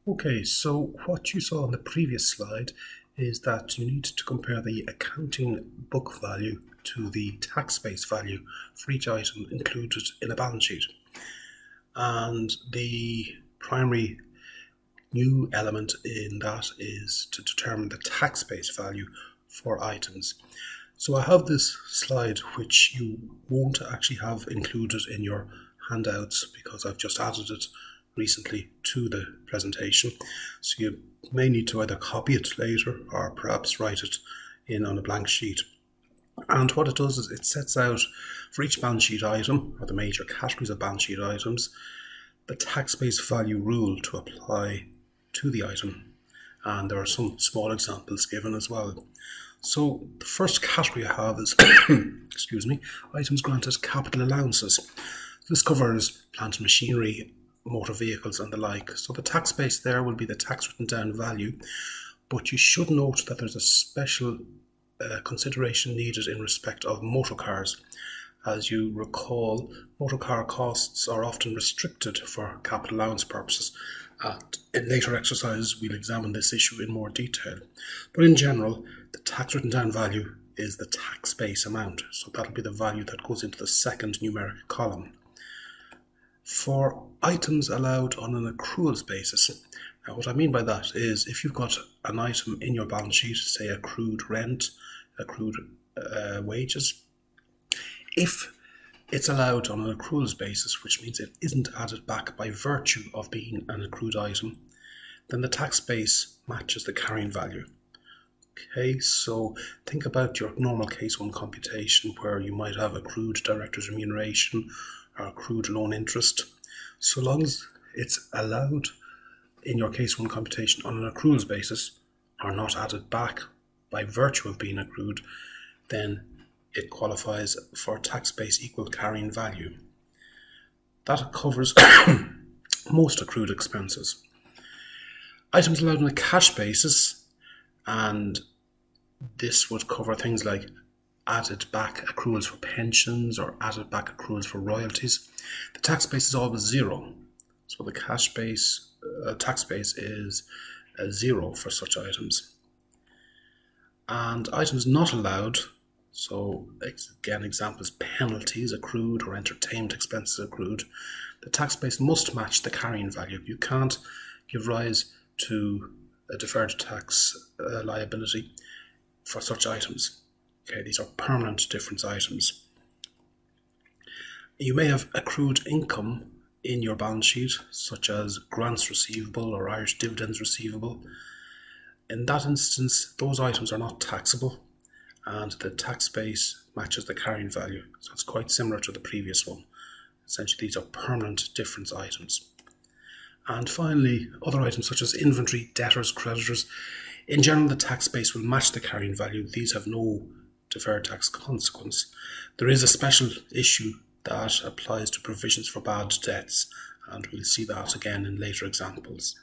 Okay, so what you saw on the previous slide is that you need to compare the accounting book value to the tax base value for each item included in a balance sheet. And the primary new element in that is to determine the tax base value for items. So I have this slide which you won't actually have included in your handouts because I've just added it recently to the presentation. So you may need to either copy it later or perhaps write it in on a blank sheet. And what it does is it sets out for each balance sheet item, or the major categories of balance sheet items, the tax base value rule to apply to the item. And there are some small examples given as well. So the first category I have is items granted capital allowances. This covers plant and machinery, motor vehicles and the like. So the tax base there will be the tax written down value, but you should note that there's a special consideration needed in respect of motor cars. As you recall, motor car costs are often restricted for capital allowance purposes. In later exercises, we'll examine this issue in more detail. But in general, the tax written down value is the tax base amount. So that'll be the value that goes into the second numeric column. For items allowed on an accruals basis, now what I mean by that is if you've got an item in your balance sheet, say accrued rent, accrued wages, if it's allowed on an accruals basis, which means it isn't added back by virtue of being an accrued item, then the tax base matches the carrying value. Okay, so think about your normal case 1 computation where you might have accrued director's remuneration or accrued loan interest. So long as it's allowed in your case 1 computation on an accruals basis or not added back by virtue of being accrued, then it qualifies for tax base equal carrying value. That covers most accrued expenses. Items allowed on a cash basis, and this would cover things like added back accruals for pensions or added back accruals for royalties. The tax base is always 0. So the cash base, tax base is 0 for such items. And items not allowed, so again examples, penalties accrued or entertainment expenses accrued, the tax base must match the carrying value. You can't give rise to a deferred tax liability for such items. Okay, these are permanent difference items. You may have accrued income in your balance sheet, such as grants receivable or Irish dividends receivable. In that instance, those items are not taxable and the tax base matches the carrying value. So it's quite similar to the previous one. Essentially, these are permanent difference items. And finally, other items such as inventory, debtors, creditors. In general, the tax base will match the carrying value. These have no deferred tax consequence. There is a special issue that applies to provisions for bad debts, and we'll see that again in later examples.